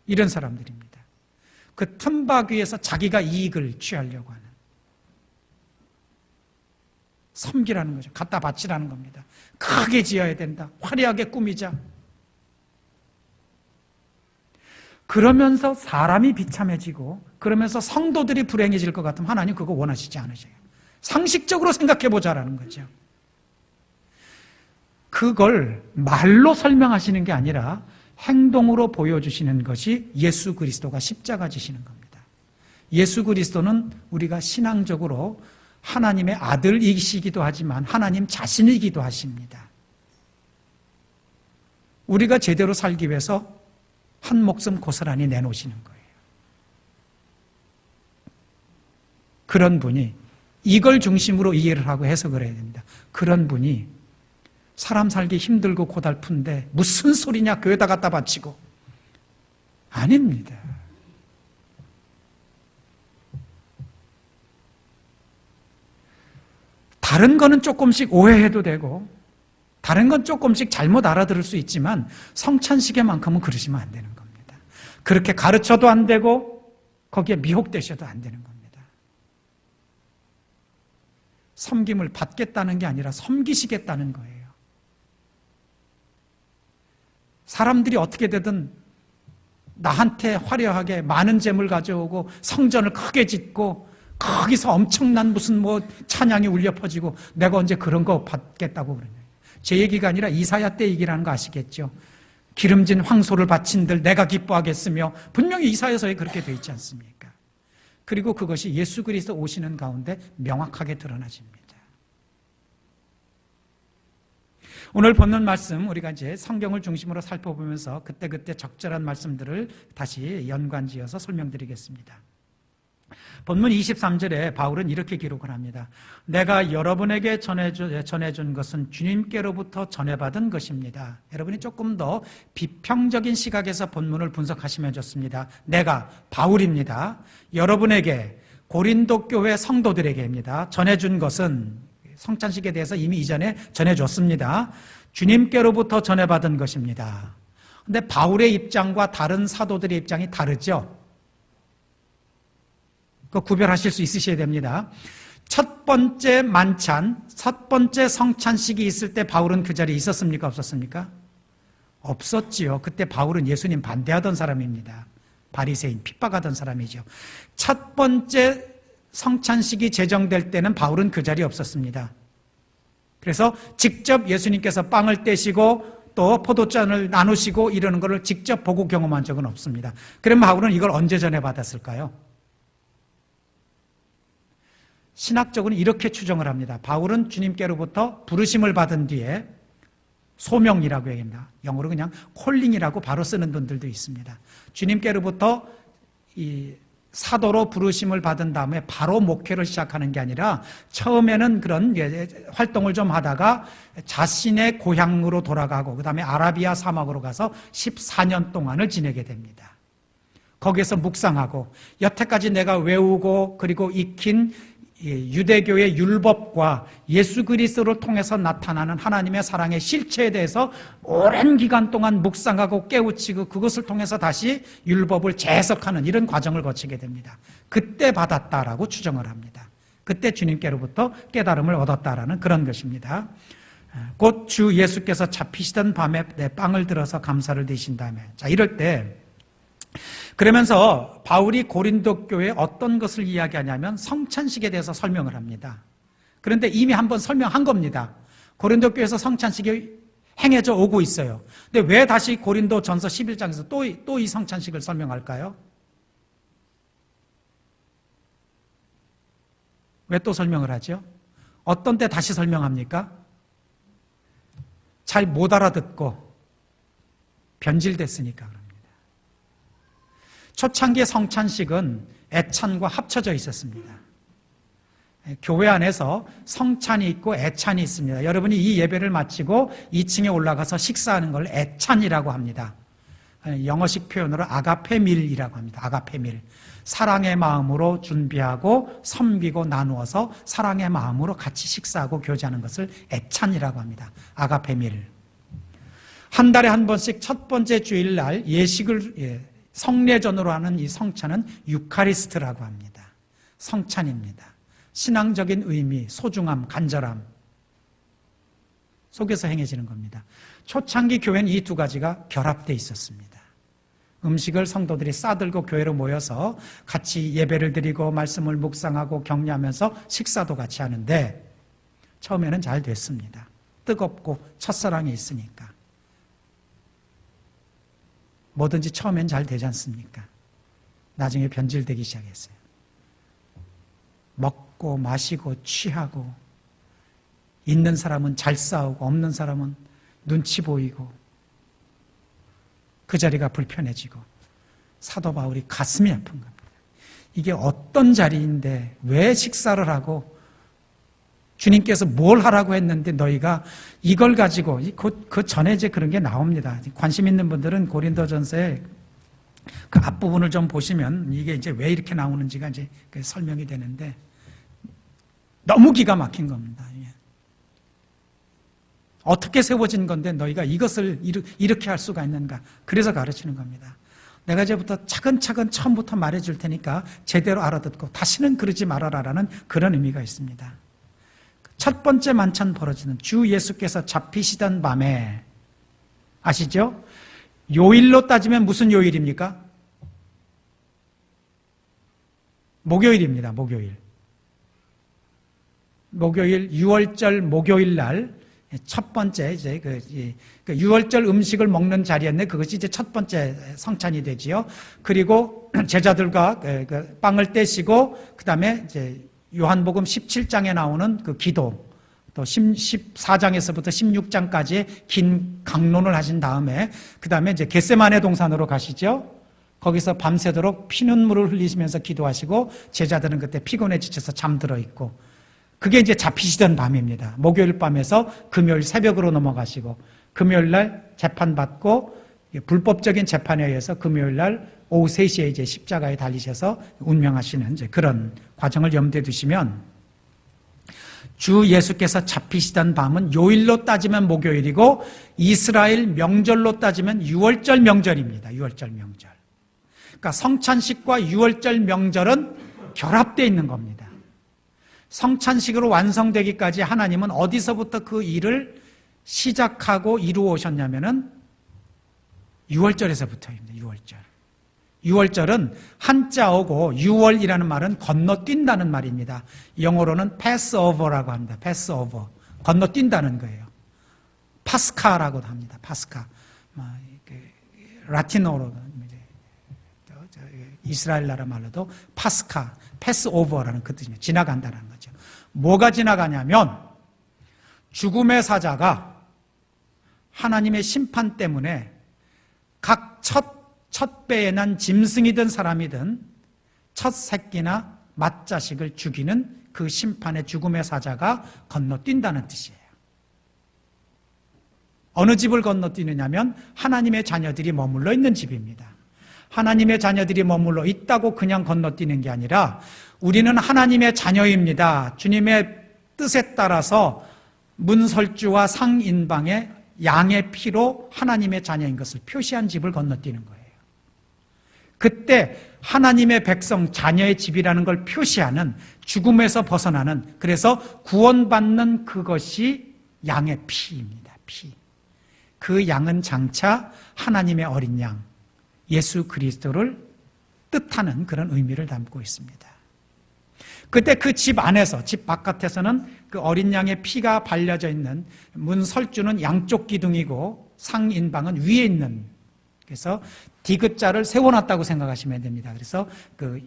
이런 사람들입니다. 그 틈바 위에서 자기가 이익을 취하려고 하는, 섬기라는 거죠. 갖다 바치라는 겁니다. 크게 지어야 된다. 화려하게 꾸미자. 그러면서 사람이 비참해지고 그러면서 성도들이 불행해질 것 같으면 하나님 그거 원하시지 않으세요. 상식적으로 생각해 보자라는 거죠. 그걸 말로 설명하시는 게 아니라 행동으로 보여주시는 것이 예수 그리스도가 십자가 지시는 겁니다. 예수 그리스도는 우리가 신앙적으로 하나님의 아들이시기도 하지만 하나님 자신이기도 하십니다. 우리가 제대로 살기 위해서 한 목숨 고스란히 내놓으시는 거예요. 그런 분이, 이걸 중심으로 이해를 하고 해석을 해야 됩니다. 그런 분이 사람 살기 힘들고 고달픈데 무슨 소리냐, 교회다 갖다 바치고. 아닙니다. 다른 거는 조금씩 오해해도 되고 다른 건 조금씩 잘못 알아들을 수 있지만 성찬식에만큼은 그러시면 안 되는 겁니다. 그렇게 가르쳐도 안 되고 거기에 미혹되셔도 안 되는 겁니다. 섬김을 받겠다는 게 아니라 섬기시겠다는 거예요. 사람들이 어떻게 되든 나한테 화려하게 많은 재물 가져오고 성전을 크게 짓고 거기서 엄청난 무슨 찬양이 울려 퍼지고 내가 언제 그런 거 받겠다고 그러냐. 제 얘기가 아니라 이사야 때 얘기라는 거 아시겠죠? 기름진 황소를 바친들 내가 기뻐하겠으며, 분명히 이사야서에 그렇게 되어 있지 않습니까? 그리고 그것이 예수 그리스도 오시는 가운데 명확하게 드러나집니다. 오늘 본문 말씀 우리가 이제 성경을 중심으로 살펴보면서 그때그때 적절한 말씀들을 다시 연관지어서 설명드리겠습니다. 본문 23절에 바울은 이렇게 기록을 합니다. 내가 여러분에게 전해준 것은 주님께로부터 전해받은 것입니다. 여러분이 조금 더 비평적인 시각에서 본문을 분석하시면 좋습니다. 내가 바울입니다. 여러분에게, 고린도 교회 성도들에게입니다. 전해준 것은, 성찬식에 대해서 이미 이전에 전해줬습니다. 주님께로부터 전해받은 것입니다. 그런데 바울의 입장과 다른 사도들의 입장이 다르죠. 그 구별하실 수 있으셔야 됩니다. 첫 번째 만찬, 첫 번째 성찬식이 있을 때 바울은 그 자리에 있었습니까? 없었습니까? 없었지요. 그때 바울은 예수님 반대하던 사람입니다. 바리새인, 핍박하던 사람이죠. 첫 번째 성찬식이 제정될 때는 바울은 그 자리에 없었습니다. 그래서 직접 예수님께서 빵을 떼시고 또 포도잔을 나누시고 이러는 것을 직접 보고 경험한 적은 없습니다. 그럼 바울은 이걸 언제 전해받았을까요? 신학적으로는 이렇게 추정을 합니다. 바울은 주님께로부터 부르심을 받은 뒤에, 소명이라고 얘기합니다. 영어로 그냥 콜링이라고 바로 쓰는 분들도 있습니다. 주님께로부터 이 사도로 부르심을 받은 다음에 바로 목회를 시작하는 게 아니라 처음에는 그런 활동을 좀 하다가 자신의 고향으로 돌아가고 그 다음에 아라비아 사막으로 가서 14년 동안을 지내게 됩니다. 거기에서 묵상하고 여태까지 내가 외우고 그리고 익힌 유대교의 율법과 예수 그리스도를 통해서 나타나는 하나님의 사랑의 실체에 대해서 오랜 기간 동안 묵상하고 깨우치고 그것을 통해서 다시 율법을 재해석하는 이런 과정을 거치게 됩니다. 그때 받았다라고 추정을 합니다. 그때 주님께로부터 깨달음을 얻었다라는 그런 것입니다. 곧 주 예수께서 잡히시던 밤에 내 빵을 들어서 감사를 드신 다음에, 자, 이럴 때 그러면서 바울이 고린도 교회에 어떤 것을 이야기하냐면 성찬식에 대해서 설명을 합니다. 그런데 이미 한번 설명한 겁니다. 고린도 교회에서 성찬식이 행해져 오고 있어요. 근데 왜 다시 고린도 전서 11장에서 또 이 성찬식을 설명할까요? 왜 또 설명을 하죠? 어떤 때 다시 설명합니까? 잘 못 알아듣고 변질됐으니까 그럽니다. 초창기의 성찬식은 애찬과 합쳐져 있었습니다. 교회 안에서 성찬이 있고 애찬이 있습니다. 여러분이 이 예배를 마치고 2층에 올라가서 식사하는 걸 애찬이라고 합니다. 영어식 표현으로 아가페밀이라고 합니다. 아가페밀. 사랑의 마음으로 준비하고 섬기고 나누어서 사랑의 마음으로 같이 식사하고 교제하는 것을 애찬이라고 합니다. 아가페밀. 한 달에 한 번씩 첫 번째 주일날 예식을 성례전으로 하는 이 성찬은 유카리스트라고 합니다. 성찬입니다. 신앙적인 의미, 소중함, 간절함 속에서 행해지는 겁니다. 초창기 교회는 이 두 가지가 결합되어 있었습니다. 음식을 성도들이 싸들고 교회로 모여서 같이 예배를 드리고 말씀을 묵상하고 격려하면서 식사도 같이 하는데 처음에는 잘 됐습니다. 뜨겁고 첫사랑이 있으니까. 뭐든지 처음엔 잘 되지 않습니까? 나중에 변질되기 시작했어요. 먹고 마시고 취하고 있는 사람은 잘 싸우고 없는 사람은 눈치 보이고 그 자리가 불편해지고 사도 바울이 가슴이 아픈 겁니다. 이게 어떤 자리인데 왜 식사를 하고 주님께서 뭘 하라고 했는데 너희가 이걸 가지고 그 전에 이제 그런 게 나옵니다. 관심 있는 분들은 고린도전서의 그 앞부분을 좀 보시면 이게 이제 왜 이렇게 나오는지가 이제 설명이 되는데 너무 기가 막힌 겁니다. 어떻게 세워진 건데 너희가 이것을 이렇게 할 수가 있는가? 그래서 가르치는 겁니다. 내가 이제부터 차근차근 처음부터 말해줄 테니까 제대로 알아듣고 다시는 그러지 말아라라는 그런 의미가 있습니다. 첫 번째 만찬 벌어지는 주 예수께서 잡히시던 밤에 아시죠? 요일로 따지면 무슨 요일입니까? 목요일입니다. 목요일 6월절 목요일 날 첫 번째 이제 그 6월절 음식을 먹는 자리였네. 그것이 이제 첫 번째 성찬이 되지요. 그리고 제자들과 그 빵을 떼시고 그다음에 이제 요한복음 17장에 나오는 그 기도 또 14장에서부터 16장까지 긴 강론을 하신 다음에 그다음에 이제 겟세마네 동산으로 가시죠. 거기서 밤새도록 피눈물을 흘리시면서 기도하시고 제자들은 그때 피곤해 지쳐서 잠들어 있고 그게 이제 잡히시던 밤입니다. 목요일 밤에서 금요일 새벽으로 넘어가시고 금요일 날 재판받고 불법적인 재판에 의해서 금요일 날 오후 3시에 이제 십자가에 달리셔서 운명하시는 이제 그런 과정을 염두에 두시면 주 예수께서 잡히시던 밤은 요일로 따지면 목요일이고 이스라엘 명절로 따지면 6월절 명절입니다. 6월절 명절. 그러니까 성찬식과 6월절 명절은 결합되어 있는 겁니다. 성찬식으로 완성되기까지 하나님은 어디서부터 그 일을 시작하고 이루어 오셨냐면은 6월절에서부터입니다. 6월절. 6월절은 한자어고 6월이라는 말은 건너뛴다는 말입니다. 영어로는 passover라고 합니다. passover. 건너뛴다는 거예요. 파스카라고도 합니다. 파스카. 라틴어로 이스라엘 나라 말로도 파스카, 패스오버라는 그 뜻입니다. 지나간다는 거죠. 뭐가 지나가냐면 죽음의 사자가 하나님의 심판 때문에 각 첫 배에 난 짐승이든 사람이든 첫 새끼나 맏자식을 죽이는 그 심판의 죽음의 사자가 건너뛴다는 뜻이에요. 어느 집을 건너뛰느냐면 하나님의 자녀들이 머물러 있는 집입니다. 하나님의 자녀들이 머물러 있다고 그냥 건너뛰는 게 아니라 우리는 하나님의 자녀입니다. 주님의 뜻에 따라서 문설주와 상인방의 양의 피로 하나님의 자녀인 것을 표시한 집을 건너뛰는 거예요. 그때 하나님의 백성 자녀의 집이라는 걸 표시하는 죽음에서 벗어나는 그래서 구원받는 그것이 양의 피입니다. 피. 그 양은 장차 하나님의 어린 양 예수 그리스도를 뜻하는 그런 의미를 담고 있습니다. 그때 그 집 안에서 집 바깥에서는 그 어린 양의 피가 발려져 있는 문설주는 양쪽 기둥이고 상인방은 위에 있는 그래서 디귿자를 세워놨다고 생각하시면 됩니다. 그래서 그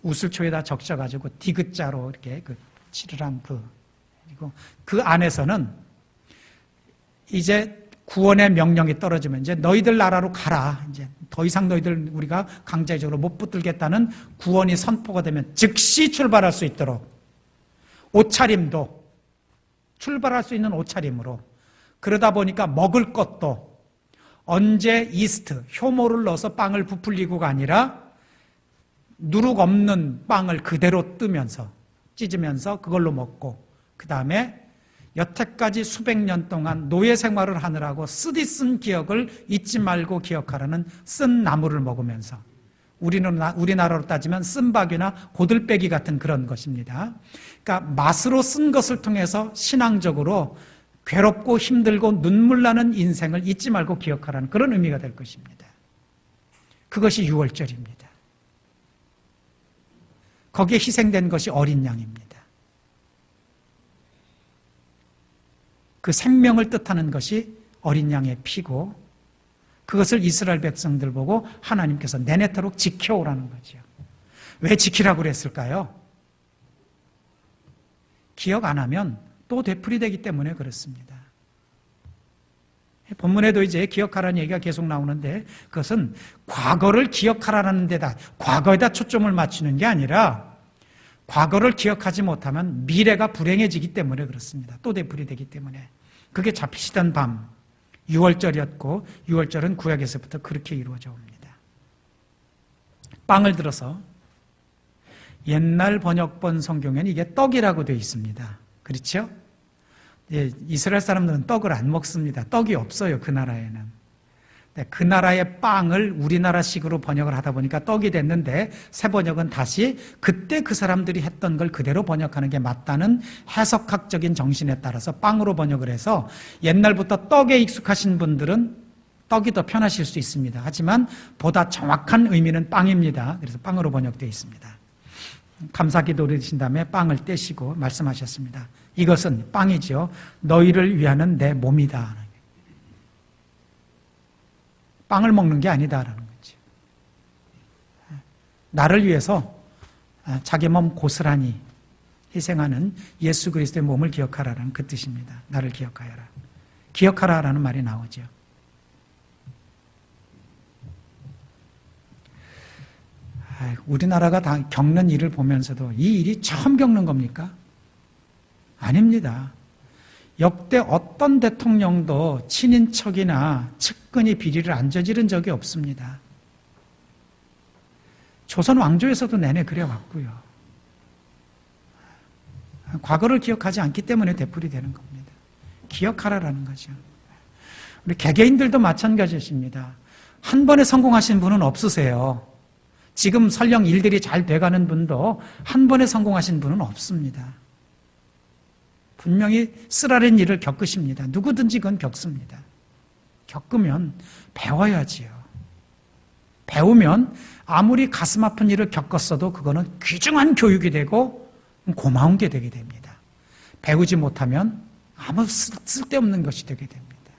우슬초에다 적셔가지고 디귿자로 이렇게 그 칠을 그리고 그 안에서는 이제 구원의 명령이 떨어지면 이제 너희들 나라로 가라. 이제 더 이상 너희들 우리가 강제적으로 못 붙들겠다는 구원이 선포가 되면 즉시 출발할 수 있도록 옷차림도 출발할 수 있는 옷차림으로 그러다 보니까 먹을 것도 언제 이스트, 효모를 넣어서 빵을 부풀리고가 아니라 누룩 없는 빵을 그대로 뜨면서 찢으면서 그걸로 먹고 그 다음에 여태까지 수백 년 동안 노예 생활을 하느라고 쓰디 쓴 기억을 잊지 말고 기억하라는 쓴 나물을 먹으면서, 우리나라로 따지면 쓴박이나 고들빼기 같은 그런 것입니다. 그러니까 맛으로 쓴 것을 통해서 신앙적으로 괴롭고 힘들고 눈물 나는 인생을 잊지 말고 기억하라는 그런 의미가 될 것입니다. 그것이 유월절입니다. 거기에 희생된 것이 어린 양입니다. 그 생명을 뜻하는 것이 어린 양의 피고, 그것을 이스라엘 백성들 보고 하나님께서 내내토록 지켜오라는 거죠. 왜 지키라고 그랬을까요? 기억 안 하면 또 되풀이되기 때문에 그렇습니다. 본문에도 이제 기억하라는 얘기가 계속 나오는데, 그것은 과거를 기억하라는 데다, 과거에다 초점을 맞추는 게 아니라 과거를 기억하지 못하면 미래가 불행해지기 때문에 그렇습니다. 또 되풀이되기 때문에. 그게 잡히시던 밤, 6월절이었고 6월절은 구약에서부터 그렇게 이루어져 옵니다. 빵을 들어서 옛날 번역본 성경에는 이게 떡이라고 되어 있습니다. 그렇죠? 예, 이스라엘 사람들은 떡을 안 먹습니다. 떡이 없어요, 그 나라에는. 그 나라의 빵을 우리나라식으로 번역을 하다 보니까 떡이 됐는데, 새 번역은 다시 그때 그 사람들이 했던 걸 그대로 번역하는 게 맞다는 해석학적인 정신에 따라서 빵으로 번역을 해서, 옛날부터 떡에 익숙하신 분들은 떡이 더 편하실 수 있습니다. 하지만 보다 정확한 의미는 빵입니다. 그래서 빵으로 번역되어 있습니다. 감사기도 드리신 다음에 빵을 떼시고 말씀하셨습니다. 이것은 빵이죠. 너희를 위하는 내 몸이다. 빵을 먹는 게 아니다라는 거죠. 나를 위해서 자기 몸 고스란히 희생하는 예수 그리스도의 몸을 기억하라는 그 뜻입니다. 나를 기억하여라. 기억하라라는 말이 나오죠. 우리나라가 다 겪는 일을 보면서도 이 일이 처음 겪는 겁니까? 아닙니다. 역대 어떤 대통령도 친인척이나 측근이 비리를 안 저지른 적이 없습니다. 조선 왕조에서도 내내 그래왔고요. 과거를 기억하지 않기 때문에 되풀이되는 겁니다. 기억하라라는 거죠. 우리 개개인들도 마찬가지입니다. 한 번에 성공하신 분은 없으세요. 지금 설령 일들이 잘 돼가는 분도 한 번에 성공하신 분은 없습니다. 분명히 쓰라린 일을 겪으십니다. 누구든지 그건 겪습니다. 겪으면 배워야지요. 배우면 아무리 가슴 아픈 일을 겪었어도 그거는 귀중한 교육이 되고 고마운 게 되게 됩니다. 배우지 못하면 아무 쓸데없는 것이 되게 됩니다.